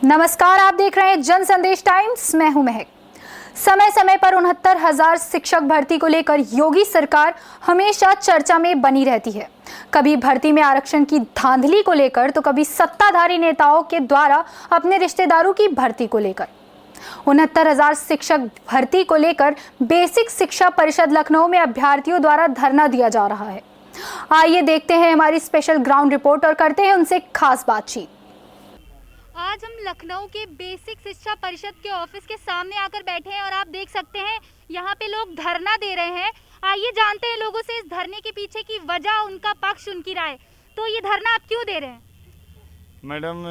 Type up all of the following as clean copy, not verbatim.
नमस्कार, आप देख रहे हैं जन संदेश टाइम्स। मैं हूं महक। समय समय पर 69,000 शिक्षक भर्ती को लेकर योगी सरकार हमेशा चर्चा में बनी रहती है। कभी भर्ती में आरक्षण की धांधली को लेकर तो कभी सत्ताधारी नेताओं के द्वारा अपने रिश्तेदारों की भर्ती को लेकर। 69,000 शिक्षक भर्ती को लेकर बेसिक शिक्षा परिषद लखनऊ में अभ्यर्थियों द्वारा धरना दिया जा रहा है। आइए देखते हैं हमारी स्पेशल ग्राउंड रिपोर्ट और करते हैं उनसे खास बातचीत। आज हम लखनऊ के बेसिक शिक्षा परिषद के ऑफिस के सामने आकर बैठे हैं और आप देख सकते हैं यहाँ पे लोग धरना दे रहे हैं। आइए जानते हैं लोगों से इस धरने के पीछे की वजह, उनका पक्ष, उनकी राय। तो ये धरना आप क्यों दे रहे हैं? मैडम,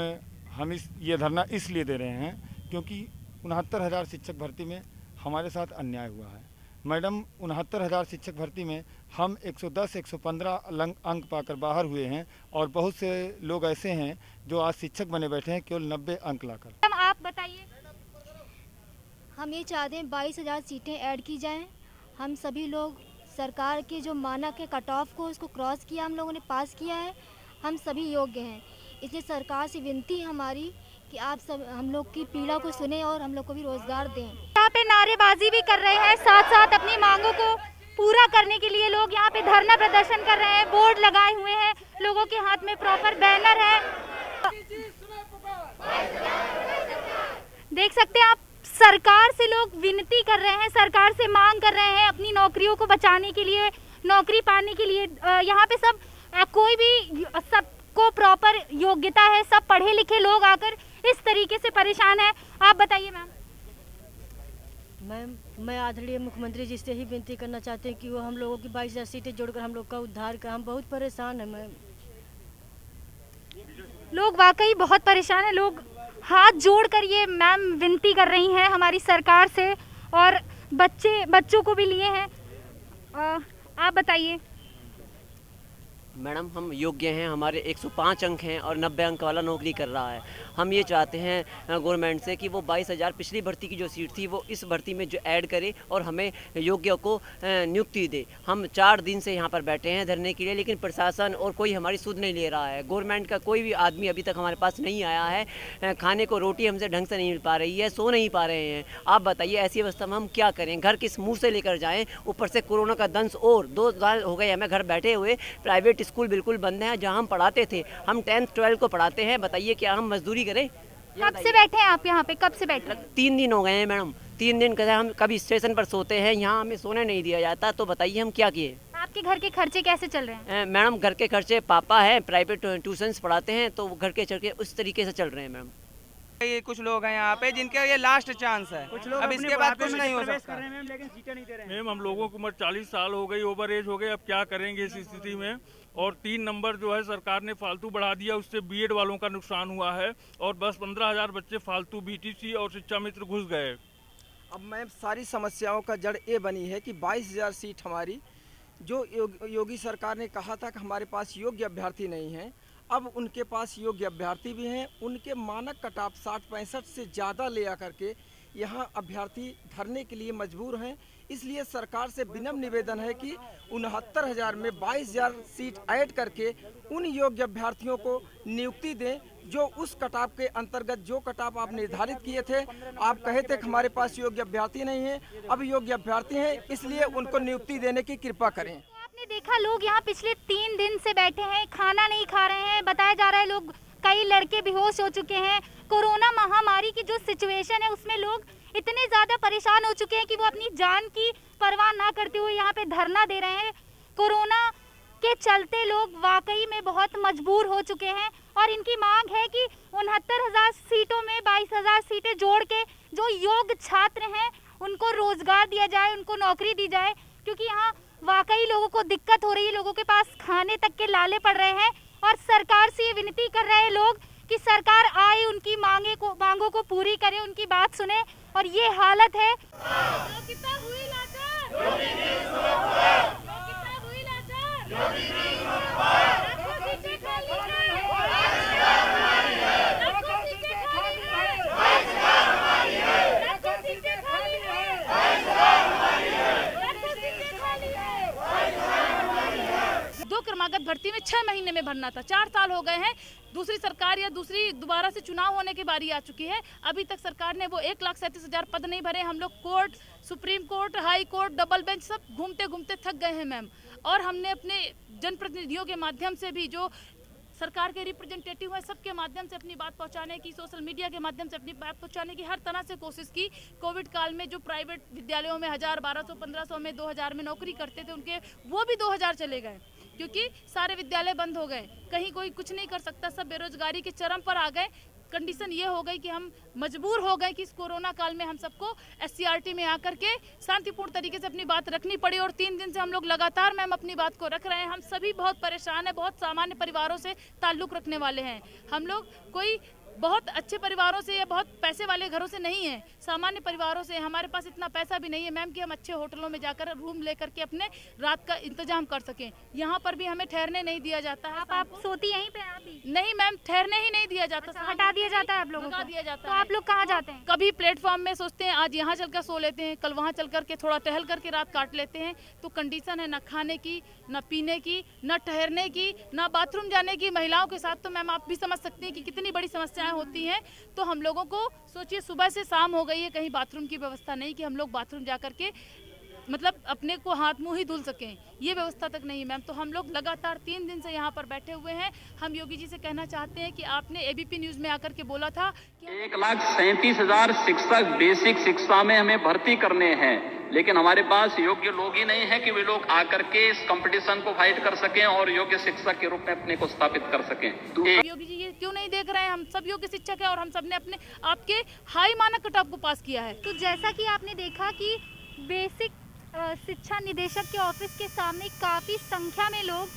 हम ये धरना इसलिए दे रहे हैं क्योंकि 69,000 शिक्षक भर्ती में हमारे साथ अन्याय हुआ है। मैडम, 69,000 शिक्षक भर्ती में हम 110, 115 अंक पाकर बाहर हुए हैं और बहुत से लोग ऐसे हैं जो आज शिक्षक बने बैठे हैं केवल 90 अंक लाकर। मैडम, आप बताइए। हम ये चाहते हैं 22,000 सीटें ऐड की जाएं। हम सभी लोग सरकार के जो मानक है कट ऑफ को उसको क्रॉस किया, हम लोगों ने पास किया है। हम सभी योग्य हैं, इसलिए सरकार से विनती है हमारी कि आप सब हम लोग की पीड़ा को सुने और हम लोग को भी रोजगार दें। यहाँ पे नारेबाजी भी कर रहे हैं, साथ साथ अपनी मांगों को पूरा करने के लिए लोग यहाँ पे धरना प्रदर्शन कर रहे हैं। बोर्ड लगाए हुए हैं, लोगों के हाथ में प्रॉपर बैनर है। देख सकते हैं आप, सरकार से लोग विनती कर रहे हैं, सरकार से मांग कर रहे हैं अपनी नौकरियों को बचाने के लिए, नौकरी पाने के लिए। यहाँ पे सब कोई भी सबको प्रॉपर योग्यता है, सब पढ़े लिखे लोग आकर इस तरीके से परेशान है। आप बताइए मैम। मैं आदरणीय मुख्यमंत्री जी से ही विनती करना चाहते हैं कि वो हम लोगों की 22,000 सीटें जोड़कर हम लोग का उद्धार कर। हम बहुत परेशान हैं मैम। लोग वाकई बहुत परेशान है। लोग हाथ जोड़कर ये मैम विनती कर रही हैं हमारी सरकार से, और बच्चों को भी लिए हैं। आप बताइए। मैडम, हम योग्य हैं, हमारे 105 अंक हैं और 90 अंक वाला नौकरी कर रहा है। हम ये चाहते हैं गवर्नमेंट से कि वो 22,000 पिछली भर्ती की जो सीट थी वो इस भर्ती में जो ऐड करे और हमें योग्य को नियुक्ति दे। हम 4 दिन से यहाँ पर बैठे हैं धरने के लिए, लेकिन प्रशासन और कोई हमारी सुध नहीं ले रहा है। गवर्नमेंट का कोई भी आदमी अभी तक हमारे पास नहीं आया है। खाने को रोटी हमसे ढंग से नहीं मिल पा रही है, सो नहीं पा रहे हैं। आप बताइए, ऐसी अवस्था में हम क्या करें? घर किस मुँह से लेकर जाएँ? ऊपर से कोरोना का दंश, और 2 साल हो गए हमें घर बैठे हुए। प्राइवेट स्कूल बिल्कुल बंद है जहां हम पढ़ाते थे। हम 10th 12th को पढ़ाते हैं। बताइए, क्या हम मजदूरी करें? कब से बैठे हैं आप यहाँ पे? कब से बैठे? 3 दिन हो गए हैं मैडम। 3 दिन कहते हम कभी स्टेशन पर सोते हैं, यहाँ हमें सोने नहीं दिया जाता। तो बताइए हम क्या किए? आपके घर के खर्चे कैसे चल रहे हैं? मैडम, घर के खर्चे, पापा हैं प्राइवेट ट्यूशंस पढ़ाते हैं, तो घर के खर्चे उस तरीके से चल रहे हैं मैडम। ये कुछ लोग हैं यहाँ पे जिनके ये लास्ट चांस है, अब इसके बाद कुछ नहीं हो सकता। लेकिन सीटें नहीं दे रहे हैं। मैम, हम लोगों की उम्र 40 साल हो गई, ओवर एज हो गई। अब क्या करेंगे इस स्थिति में? और 3 नंबर जो है सरकार ने फालतू बढ़ा दिया, उससे बीएड वालों का नुकसान हुआ है और बस 15,000 बच्चे फालतू बीटीसी और शिक्षा मित्र घुस गए। अब मैम, सारी समस्याओं का जड़ ये बनी है कि 22,000 सीट हमारी जो योगी सरकार ने कहा था कि हमारे पास योग्य अभ्यर्थी नहीं हैं, अब उनके पास योग्य अभ्यर्थी भी हैं। उनके मानक कट ऑफ 60-65 से ज़्यादा ले आकर के यहाँ अभ्यर्थी धरने के लिए मजबूर हैं। इसलिए सरकार से विनम्र निवेदन है कि 69,000 में 22,000 सीट ऐड करके उन योग्य अभ्यर्थियों को नियुक्ति दें जो उस कटाव के अंतर्गत, जो कटाव आप निर्धारित किए थे। आप कहे थे कि हमारे पास योग्य अभ्यर्थी नहीं है, अब योग्य अभ्यर्थी हैं, इसलिए उनको नियुक्ति देने की कृपा करें। आपने देखा, लोग यहाँ पिछले 3 दिन से बैठे हैं, खाना नहीं खा रहे हैं। बताया जा रहा है लोग, कई लड़के बेहोश हो चुके हैं। कोरोना महामारी की जो सिचुएशन है उसमें लोग इतने ज्यादा परेशान हो चुके हैं कि वो अपनी जान की परवाह ना करते हुए यहाँ पे धरना दे रहे हैं। कोरोना के चलते लोग वाकई में बहुत मजबूर हो चुके हैं और इनकी मांग है कि 69,000 सीटों में 22,000 सीटें जोड़ के जो योग्य छात्र हैं उनको रोजगार दिया जाए, उनको नौकरी दी जाए, क्योंकि यहाँ वाकई लोगों को दिक्कत हो रही है। लोगों के पास खाने तक के लाले पड़ रहे हैं और सरकार से ये विनती कर रहे हैं लोग कि सरकार आए, उनकी मांगों को पूरी करे, उनकी बात सुने। और ये हालत है। भर्ती में 6 महीने में भरना था। 4 साल हो गए हैं, दूसरी सरकार या दूसरी दोबारा से चुनाव होने की बारी आ चुकी है, अभी तक सरकार ने वो 1,37,000 पद नहीं भरे। हम लोग court, supreme court, high court, double bench सब घूमते घूमते थक गए हैं मैम। और हमने अपने जनप्रतिनिधियों के माध्यम से भी, जो सरकार के रिप्रेजेंटेटिव हैं, सबके माध्यम से अपनी बात पहुंचाने की, सोशल मीडिया के माध्यम से अपनी बात पहुंचाने की हर तरह से कोशिश की। कोविड काल में जो प्राइवेट विद्यालयों में 1000, 1200, 1500 में, 2000 में नौकरी करते थे, उनके वो भी 2000 चले गए, क्योंकि सारे विद्यालय बंद हो गए, कहीं कोई कुछ नहीं कर सकता, सब बेरोजगारी के चरम पर आ गए। कंडीशन ये हो गई कि हम मजबूर हो गए कि इस कोरोना काल में हम सबको SCRT में आकर के शांतिपूर्ण तरीके से अपनी बात रखनी पड़ी। और 3 दिन से हम लोग लगातार मैम अपनी बात को रख रहे हैं। हम सभी बहुत परेशान हैं, बहुत सामान्य परिवारों से ताल्लुक़ रखने वाले हैं। हम लोग कोई बहुत अच्छे परिवारों से या बहुत पैसे वाले घरों से नहीं है, सामान्य परिवारों से। हमारे पास इतना पैसा भी नहीं है मैम कि हम अच्छे होटलों में जाकर रूम लेकर के अपने रात का इंतजाम कर सकें। यहाँ पर भी हमें ठहरने नहीं दिया जाता है। आप सोती यहीं पे? आप भी? नहीं मैम, ठहरने ही नहीं दिया जाता। अच्छा, हटा दिया जाता है आप लोगों भगा को? दिया जाता तो है। आप लोग कहाँ जाते हैं? कभी प्लेटफॉर्म में सोचते हैं आज यहाँ चलकर सो लेते हैं, कल वहाँ चल करके थोड़ा टहल करके रात काट लेते हैं। तो कंडीशन है न खाने की, न पीने की, न ठहरने की, न बाथरूम जाने की। महिलाओं के साथ तो मैम आप भी समझ सकते हैं कि कितनी बड़ी समस्याएं होती हैं। तो हम लोगों को सोचिए सुबह से शाम हो गई है, कहीं बाथरूम की व्यवस्था नहीं कि हम लोग बाथरूम जा करके मतलब अपने को हाथ मुंह ही धुल सकें, ये व्यवस्था तक नहीं है मैम। तो हम लोग लगातार 3 दिन से यहाँ पर बैठे हुए हैं। हम योगी जी से कहना चाहते हैं कि आपने ABP न्यूज़ में आकर के बोला था कि 1,37,000 शिक्षक बेसिक शिक्षा में हमें भर्ती करने हैं, लेकिन हमारे पास योग्य लोग ही नहीं है कि वे लोग आकर के इस कंपटीशन को फाइट कर सकें और योग्य शिक्षक के रूप में अपने को स्थापित कर सकें। योगी जी ये क्यों नहीं देख रहे हैं? हम सब योग्य शिक्षक हैं और हम सबने अपने आपके हाई मानक कटऑफ को पास किया है। तो जैसा कि आपने देखा कि बेसिक शिक्षा निदेशक के ऑफिस के सामने काफ़ी संख्या में लोग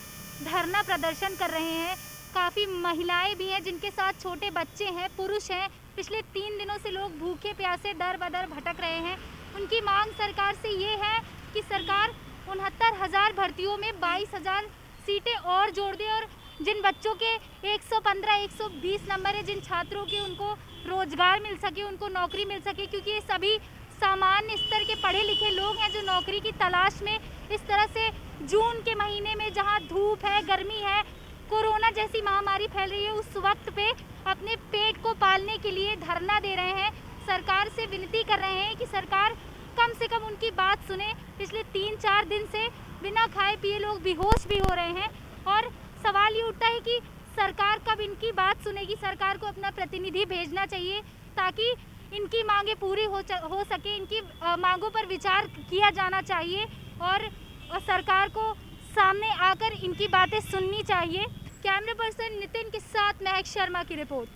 धरना प्रदर्शन कर रहे हैं। काफ़ी महिलाएं भी हैं जिनके साथ छोटे बच्चे हैं, पुरुष हैं। पिछले 3 दिनों से लोग भूखे प्यासे दर बदर भटक रहे हैं। उनकी मांग सरकार से ये है कि सरकार 69,000 भर्तियों में 22,000 सीटें और जोड़ दे और जिन बच्चों के 115, 120 नंबर है, जिन छात्रों के उनको रोजगार मिल सके, उनको नौकरी मिल सके, क्योंकि ये सभी सामान्य स्तर के पढ़े लिखे लोग हैं जो नौकरी की तलाश में इस तरह से जून के महीने में जहां धूप है, गर्मी है, कोरोना जैसी महामारी फैल रही है, उस वक्त पे अपने पेट को पालने के लिए धरना दे रहे हैं। सरकार से विनती कर रहे हैं कि सरकार कम से कम उनकी बात सुने। पिछले 3-4 दिन से बिना खाए पिए लोग बेहोश भी हो रहे हैं और सवाल ये उठता है कि सरकार कब इनकी बात सुनेगी। सरकार को अपना प्रतिनिधि भेजना चाहिए ताकि इनकी मांगें पूरी हो सके। इनकी मांगों पर विचार किया जाना चाहिए और सरकार को सामने आकर इनकी बातें सुननी चाहिए। कैमरा पर्सन नितिन के साथ महक शर्मा की रिपोर्ट।